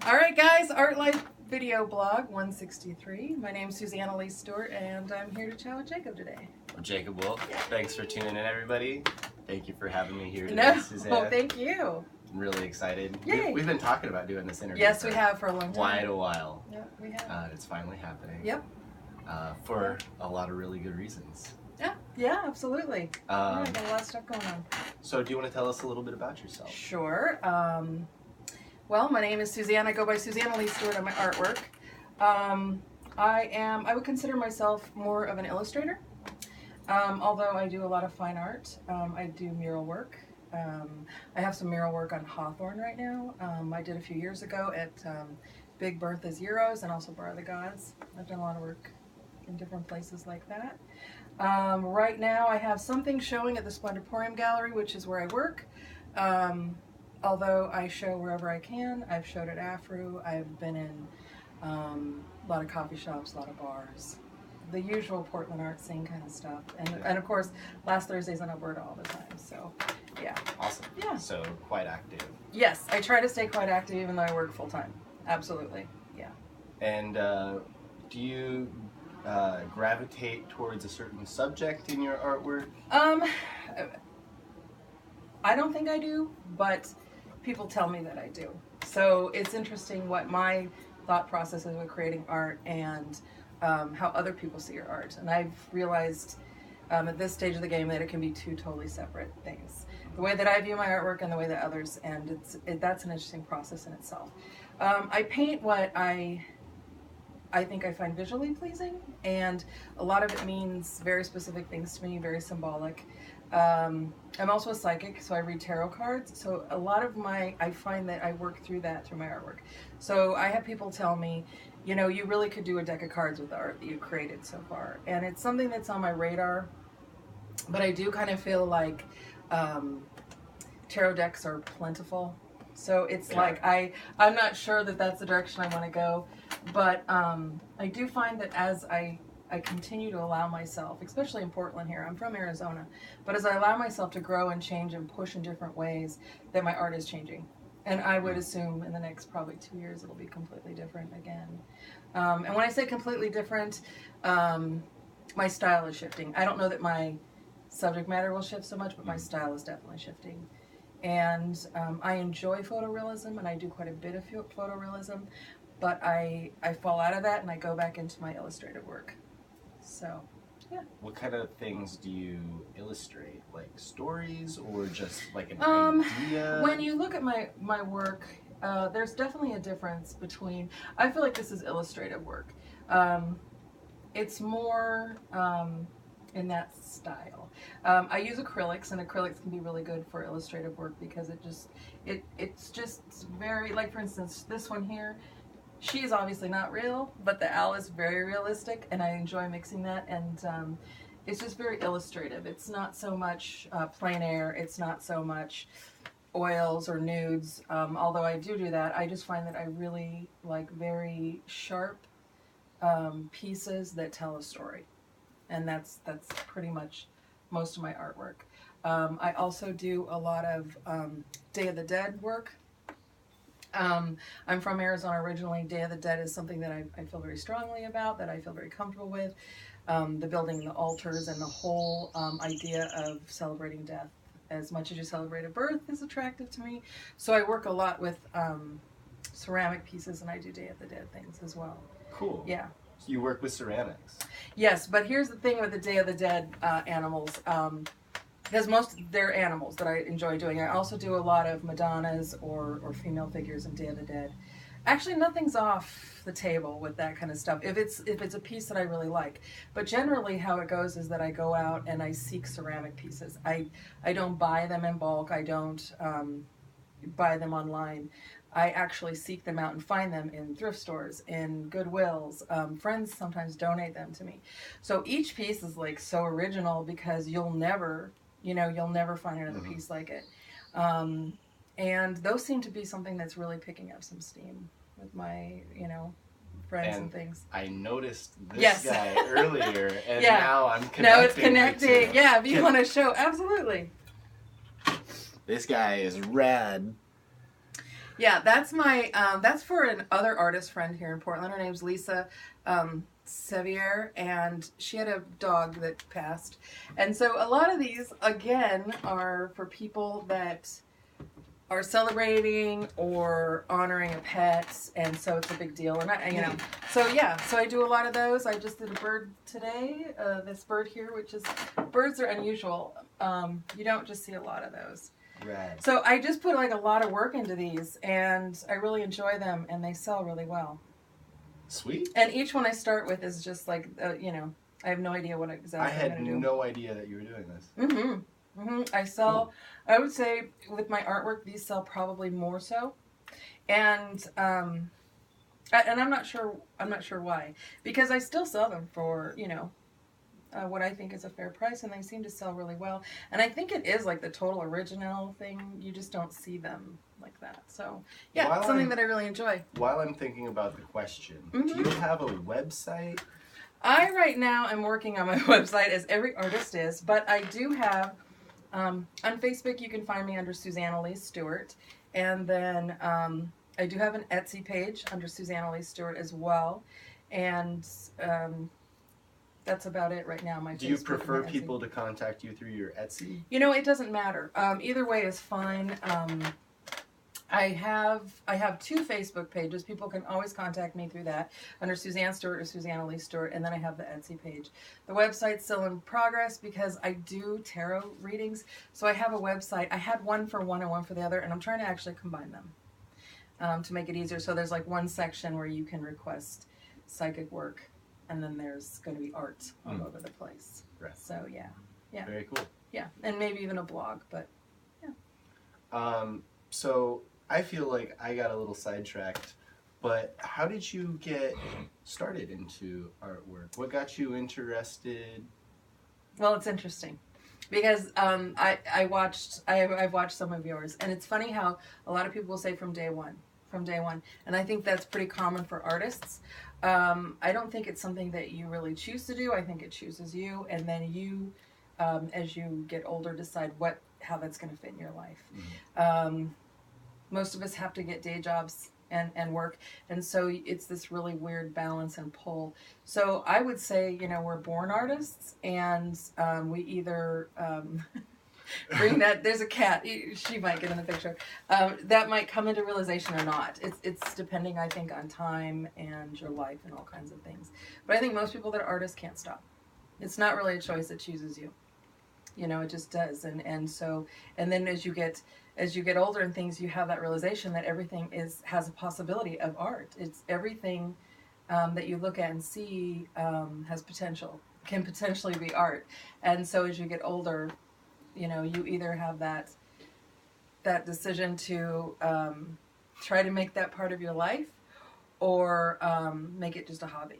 All right, guys, Art Life Video Blog 163. My name's Suzanne Stewart, and I'm here to chat with Jacob today. I'm Jacob Wolf. Thanks for tuning in, everybody. Thank you for having me here today, Suzanne. Oh, thank you. I'm really excited. Yay. We've been talking about doing this interview. Yes, we have for a long time. Quite a while. Yeah, we have. It's finally happening. Yep. For a lot of really good reasons. Yeah, absolutely. Yeah, got a lot of stuff going on. So, do you want to tell us a little bit about yourself? Sure. Well, my name is Suzanne. I go by Suzanne Stewart on my artwork. I would consider myself more of an illustrator. Although I do a lot of fine art. I do mural work. I have some mural work on Hawthorne right now. I did a few years ago at Big Bertha's Euros and also Bar of the Gods. I've done a lot of work in different places like that. Right now I have something showing at the Splendorporium Gallery, which is where I work. Although I show wherever I can. I've showed at AFRU. I've been in a lot of coffee shops, a lot of bars. The usual Portland art scene kind of stuff. And of course, last Thursday's in Alberta all the time. So, yeah. Awesome. Yeah. So, quite active. Yes, I try to stay quite active even though I work full time. Absolutely. Yeah. And do you gravitate towards a certain subject in your artwork? I don't think I do, but people tell me that I do. So it's interesting what my thought process is with creating art and how other people see your art. And I've realized at this stage of the game that it can be two totally separate things. The way that I view my artwork and the way that others, and that's an interesting process in itself. I paint what I think I find visually pleasing, and a lot of it means very specific things to me, very symbolic. I'm also a psychic, so I read tarot cards. So a lot of I find that I work through that through my artwork. So I have people tell me, you know, you really could do a deck of cards with the art that you've created so far. And it's something that's on my radar, but I do kind of feel like tarot decks are plentiful. So it's like, I'm not sure that that's the direction I want to go, but I do find that as I continue to allow myself, especially in Portland here, I'm from Arizona, but as I allow myself to grow and change and push in different ways, that my art is changing. And I would assume in the next probably 2 years it'll be completely different again. And when I say completely different, my style is shifting. I don't know that my subject matter will shift so much, but my style is definitely shifting. And I enjoy photorealism, and I do quite a bit of photorealism, but I fall out of that and I go back into my illustrative work. So, yeah. What kind of things do you illustrate? Like stories or just like an idea? When you look at my work, there's definitely a difference between, I feel like this is illustrative work. It's more in that style. I use acrylics, and acrylics can be really good for illustrative work because it's just very, like for instance, this one here, she is obviously not real, but the owl is very realistic, and I enjoy mixing that, and it's just very illustrative. It's not so much plein air, it's not so much oils or nudes, although I do that. I just find that I really like very sharp pieces that tell a story, and that's pretty much most of my artwork. I also do a lot of Day of the Dead work. I'm from Arizona originally. Day of the Dead is something that I feel very strongly about, that I feel very comfortable with. The building the altars and the whole idea of celebrating death as much as you celebrate a birth is attractive to me. So I work a lot with ceramic pieces, and I do Day of the Dead things as well. Cool. Yeah. So you work with ceramics. Yes, but here's the thing with the Day of the Dead animals. Because they're animals that I enjoy doing. I also do a lot of Madonnas or female figures in Day of the Dead. Actually, nothing's off the table with that kind of stuff if it's a piece that I really like. But generally how it goes is that I go out and I seek ceramic pieces. I don't buy them in bulk. I don't buy them online. I actually seek them out and find them in thrift stores, in Goodwills. Friends sometimes donate them to me. So each piece is like so original because you'll never find another piece like it. And those seem to be something that's really picking up some steam with my, friends and things. I noticed this guy earlier, and now I'm connecting. Now it's connecting. Yeah, if you want to show, absolutely. This guy is rad. Yeah, that's my that's for an other artist friend here in Portland. Her name's Lisa Sevier, and she had a dog that passed. And so a lot of these again are for people that are celebrating or honoring a pet, and so it's a big deal. And so yeah, so I do a lot of those. I just did a bird today, this bird here, which is, birds are unusual. You don't just see a lot of those. Rad. So I just put like a lot of work into these, and I really enjoy them, and they sell really well. Sweet. And each one I start with is just like, I have no idea what exactly I I'm going to do. had no idea that you were doing this. Mm-hmm. Mm-hmm. I sell, cool. I would say with my artwork, these sell probably more so. And I'm not sure why, because I still sell them for, what I think is a fair price, and they seem to sell really well. And I think it is like the total original thing. You just don't see them like that. So yeah, it's something that I really enjoy. While I'm thinking about the question, mm-hmm. do you have a website? I right now am working on my website, as every artist is, but I do have, on Facebook you can find me under Suzanne Stewart, and then I do have an Etsy page under Suzanne Stewart as well, and that's about it right now. Do you prefer people to contact you through your Etsy? It doesn't matter. Either way is fine. I have 2 Facebook pages. People can always contact me through that under Suzanne Stewart or Suzanne Stewart, and then I have the Etsy page. The website's still in progress because I do tarot readings, so I have a website. I had one for one and one for the other, and I'm trying to actually combine them to make it easier. So there's like one section where you can request psychic work, and then there's going to be art all over the place. Right. So yeah. Very cool. Yeah, and maybe even a blog, but yeah. So I feel like I got a little sidetracked, but how did you get started into artwork? What got you interested? Well, it's interesting because I've watched some of yours, and it's funny how a lot of people will say from day one, and I think that's pretty common for artists. I don't think it's something that you really choose to do. I think it chooses you, and then you, as you get older, decide how that's going to fit in your life. Mm-hmm. Most of us have to get day jobs and work, and so it's this really weird balance and pull. So I would say, we're born artists, and we either bring that. There's a cat. She might get in the picture. That might come into realization or not. It's depending, I think, on time and your life and all kinds of things. But I think most people that are artists can't stop. It's not really a choice that chooses you. It just does. And then as you get older and things, you have that realization that everything has a possibility of art. It's everything that you look at and see can potentially be art. And so as you get older, you either have that decision to try to make that part of your life, or make it just a hobby.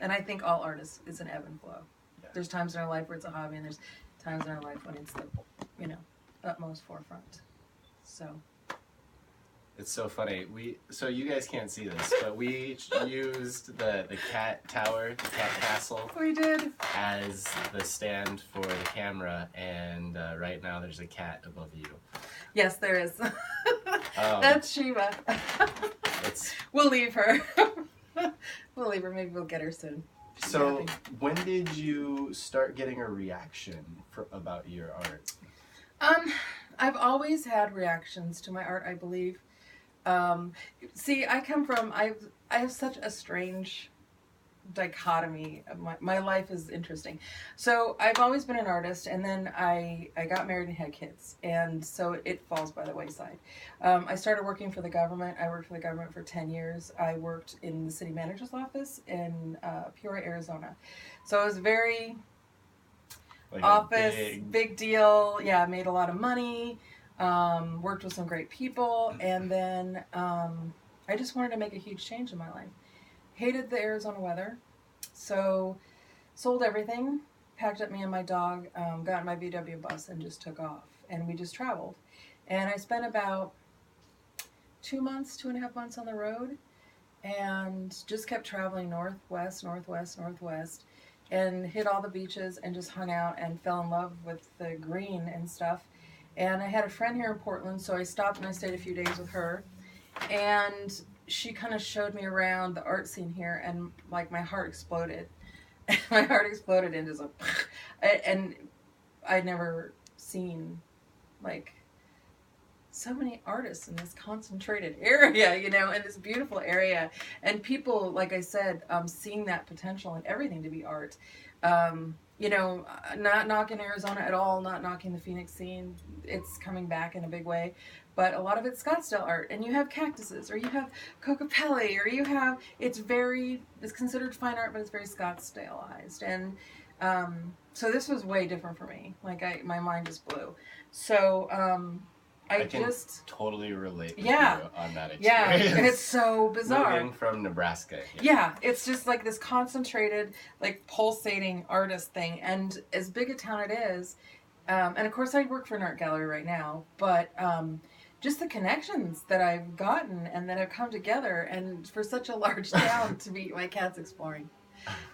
And I think all artists is an ebb and flow. Yeah. There's times in our life where it's a hobby, and there's times in our life when it's the utmost forefront. So it's so funny. So you guys can't see this, but we used the cat tower, the cat castle. We did. As the stand for the camera, and right now there's a cat above you. Yes, there is. That's Shiva. We'll leave her. We'll leave her. Maybe we'll get her soon. So when did you start getting a reaction about your art? I've always had reactions to my art, I believe. See, I have such a strange dichotomy. My life is interesting. So I've always been an artist, and then I got married and had kids, and so it falls by the wayside. I started working for the government. I worked for the government for 10 years. I worked in the city manager's office in Peoria, Arizona. So it was very big deal. Yeah, I made a lot of money, worked with some great people, and then I just wanted to make a huge change in my life. Hated the Arizona weather, so sold everything, packed up me and my dog, got in my VW bus, and just took off. And we just traveled. And I spent about 2.5 months on the road, and just kept traveling northwest, and hit all the beaches and just hung out and fell in love with the green and stuff. And I had a friend here in Portland, so I stopped and I stayed a few days with her. And she kind of showed me around the art scene here, and like my heart exploded. My heart exploded and just like, and I'd never seen like so many artists in this concentrated area, you know, in this beautiful area, and people, like I said, seeing that potential in everything to be art. You know, not knocking Arizona at all, not knocking the Phoenix scene. It's coming back in a big way, but a lot of it's Scottsdale art, and you have cactuses, or you have Cocopelli, or you have it's considered fine art, but it's very Scottsdaleized, and so this was way different for me. Like my mind just blew. So I can just totally relate with yeah, you on that yeah, experience. it's so bizarre. Moving from Nebraska. Yeah, it's just like this concentrated, like pulsating artist thing. And as big a town it is, and of course I work for an art gallery right now, but just the connections that I've gotten and that have come together, and for such a large town to be, my cat's exploring.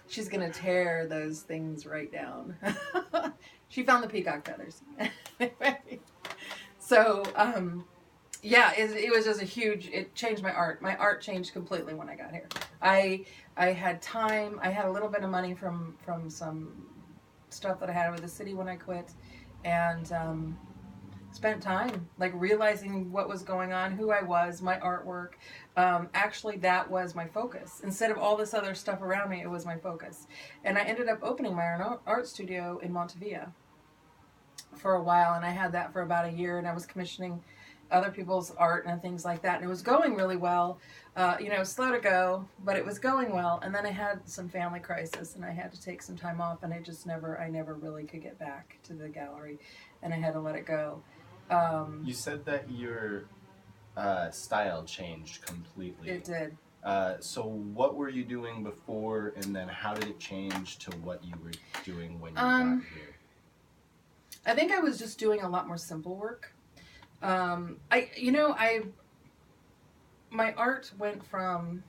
She's gonna tear those things right down. She found the peacock feathers. So, yeah, it was just it changed my art. My art changed completely when I got here. I had time. I had a little bit of money from some stuff that I had with the city when I quit, and spent time like realizing what was going on, who I was, my artwork. Actually, that was my focus. Instead of all this other stuff around me, it was my focus. And I ended up opening my own art studio in Montevilla for a while, and I had that for about a year, and I was commissioning other people's art and things like that, and it was going really well. You know, slow to go, but it was going well. And then I had some family crisis, and I had to take some time off, and I never really could get back to the gallery, and I had to let it go. You said that your style changed completely. It did. So what were you doing before, and then how did it change to what you were doing when you got here? I think I was just doing a lot more simple work. My art went from,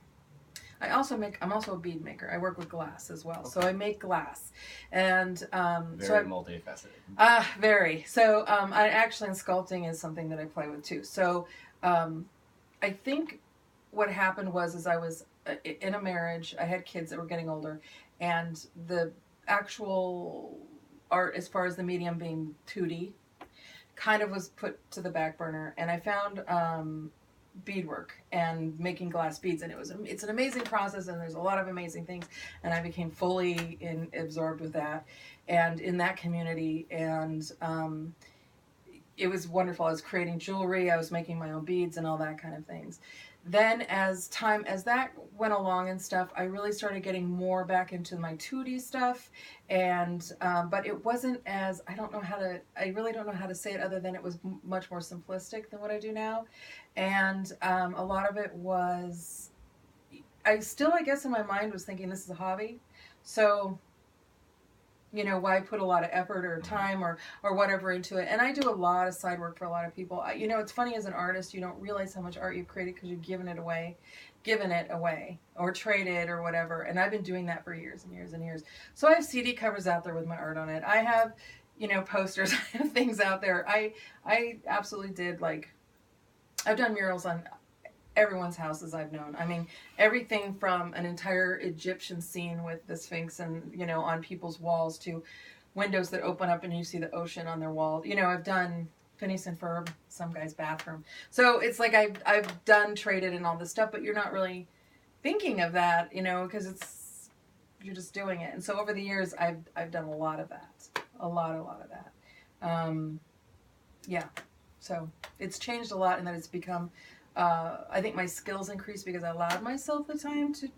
I'm also a bead maker. I work with glass as well. Okay. So I make glass. And, very multifaceted. Very. So, I actually, and sculpting is something that I play with too. So, I think what happened was I was in a marriage. I had kids that were getting older, and the actual art, as far as the medium being 2D, kind of was put to the back burner, and I found beadwork and making glass beads, and it's an amazing process, and there's a lot of amazing things, and I became fully absorbed with that and in that community, and it was wonderful. I was creating jewelry, I was making my own beads and all that kind of things. Then as that went along and stuff, I really started getting more back into my 2D stuff, and but it wasn't as, I really don't know how to say it other than it was much more simplistic than what I do now. And a lot of it was, I guess in my mind was thinking this is a hobby, so you know, why put a lot of effort or time or whatever into it. And I do a lot of side work for a lot of people. You know, it's funny, as an artist, you don't realize how much art you've created because you've given it away or traded or whatever. And I've been doing that for years and years and years. So I have CD covers out there with my art on it. I have, you know, posters. I have things out there. I absolutely did, like, I've done murals on everyone's houses I've known. I mean, everything from an entire Egyptian scene with the Sphinx and, you know, on people's walls, to windows that open up and you see the ocean on their wall. You know, I've done Phineas and Ferb, some guy's bathroom. So it's like I've done, traded, and all this stuff, but you're not really thinking of that, you know, because you're just doing it. And so over the years, I've done a lot of that, a lot of that. Yeah, so it's changed a lot in that it's become. I think my skills increased because I allowed myself the time to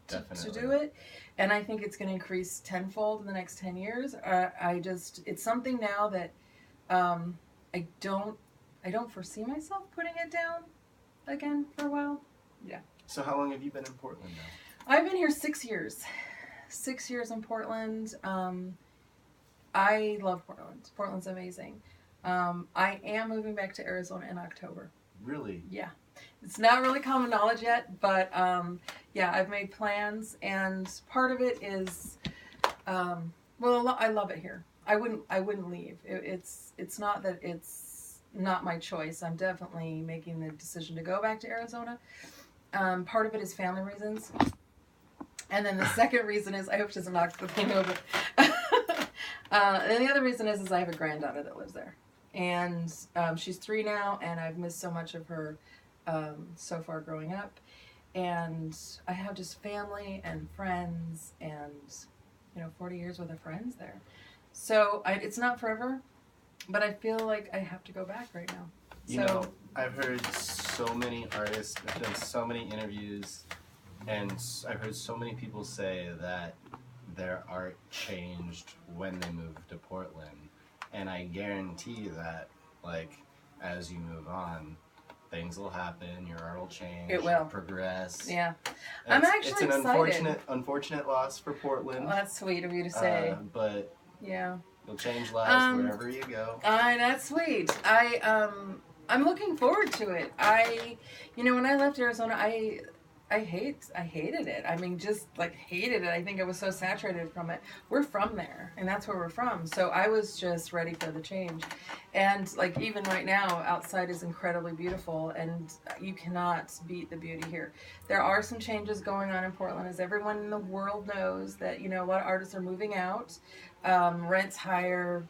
do it, and I think it's going to increase tenfold in the next 10 years. It's something now that I don't foresee myself putting it down again for a while. Yeah. So how long have you been in Portland now? I've been here 6 years. 6 years in Portland. I love Portland. Portland's amazing. I am moving back to Arizona in October. Really? Yeah. It's not really common knowledge yet, but yeah, I've made plans, and part of it is, well, I love it here. I wouldn't leave. It's not that it's not my choice. I'm definitely making the decision to go back to Arizona. Part of it is family reasons. And then the second reason is, I hope she doesn't knock the thing over. And then the other reason is I have a granddaughter that lives there. And she's 3 now, and I've missed so much of her so far growing up. And I have just family and friends and, 40 years worth of friends there. So it's not forever, but I feel like I have to go back right now. You know, I've heard so many artists, I've done so many interviews, and I've heard so many people say that their art changed when they moved to Portland. And I guarantee that, like, as you move on, things will happen, your art will change, it will progress. Yeah. I'm actually It's an excited. unfortunate loss for Portland. Well, that's sweet of you to say. But yeah. You'll change lives wherever you go. That's sweet. I'm looking forward to it. When I left Arizona, I hated it. I mean, just like hated it. I think I was so saturated from it. We're from there, and that's where we're from. So I was just ready for the change. And like even right now, outside is incredibly beautiful, and you cannot beat the beauty here. There are some changes going on in Portland, as everyone in the world knows that a lot of artists are moving out. Rent's higher.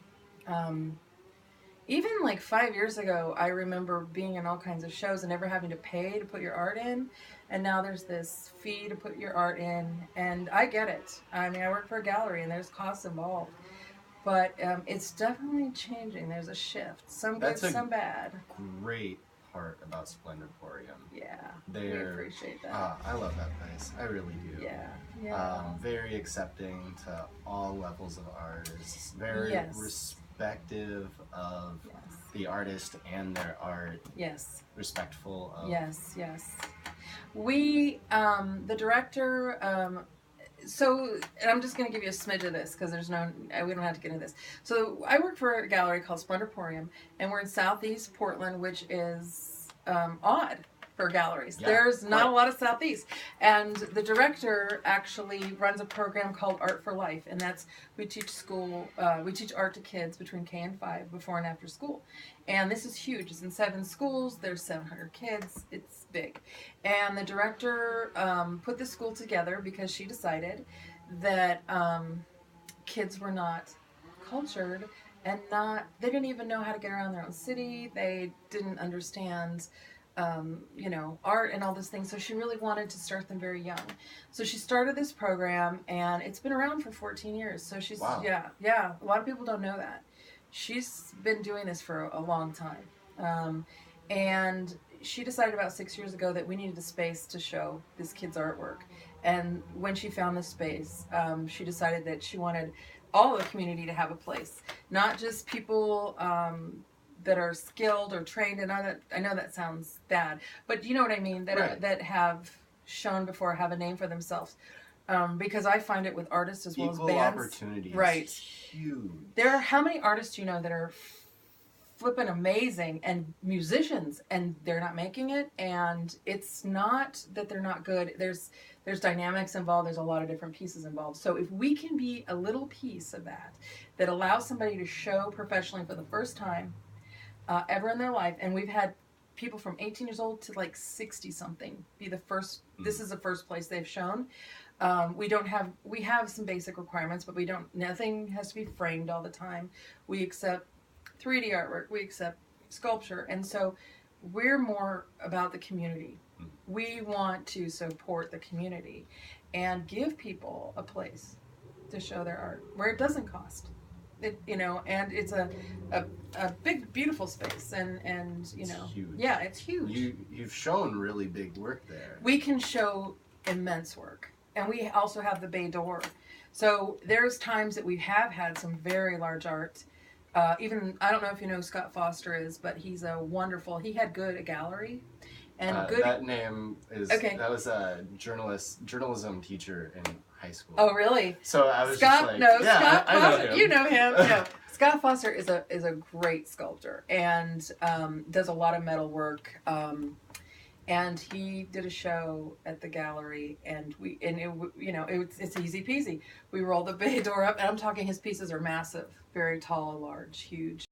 Even like 5 years ago, I remember being in all kinds of shows and never having to pay to put your art in. And now there's this fee to put your art in. And I get it. I mean, I work for a gallery and there's costs involved. But it's definitely changing. There's a shift. Some good, some bad. Great part about Splendorporium. Yeah, we appreciate that. I love that place. I really do. Yeah. Very accepting to all levels of artists. Very respective of the artist and their art. Yes. Respectful of. Yes. We, the director, and I'm just going to give you a smidge of this because we don't have to get into this. So I work for a gallery called Splendorporium, and we're in Southeast Portland, which is odd for galleries. Yeah, there's not a lot of Southeast. And the director actually runs a program called Art for Life, and we teach art to kids between K and 5 before and after school. And this is huge. It's in 7 schools. There's 700 kids. It's big. And the director put the school together because she decided that kids were not cultured and they didn't even know how to get around their own city. They didn't understand art and all those things. So she really wanted to start them very young. So she started this program, and it's been around for 14 years. So she's, yeah. A lot of people don't know that. She's been doing this for a long time. And she decided about 6 years ago that we needed a space to show this kid's artwork. And when she found this space, she decided that she wanted all of the community to have a place, not just people that are skilled or trained. And I know that sounds bad, but you know what I mean, that have shown before, have a name for themselves. Because I find it with artists as well as bands. Equal opportunity is huge. How many artists do you know that are flippin' amazing and musicians, and they're not making it? And it's not that they're not good. There's dynamics involved. There's a lot of different pieces involved. So if we can be a little piece of that allows somebody to show professionally for the first time ever in their life, and we've had people from 18 years old to like 60 something be the first. This is the first place they've shown. We have some basic requirements, but nothing has to be framed all the time. We accept 3D artwork, we accept sculpture, and so we're more about the community. We want to support the community and give people a place to show their art where it doesn't cost. And it's a big, beautiful space, and it's huge. Yeah, it's huge. You've shown really big work there. We can show immense work, and we also have the bay door. So there's times that we have had some very large art. Even I don't know if you know who Scott Foster is, but he had Good a gallery, and Good. That name is okay. That was a journalism teacher in high school. Oh, really? So I was Scott Foster. I know him. You know him. No. Scott Foster is a great sculptor and does a lot of metal work. And he did a show at the gallery, and it's easy peasy. We rolled the bay door up, and I'm talking his pieces are massive, very tall, large, huge.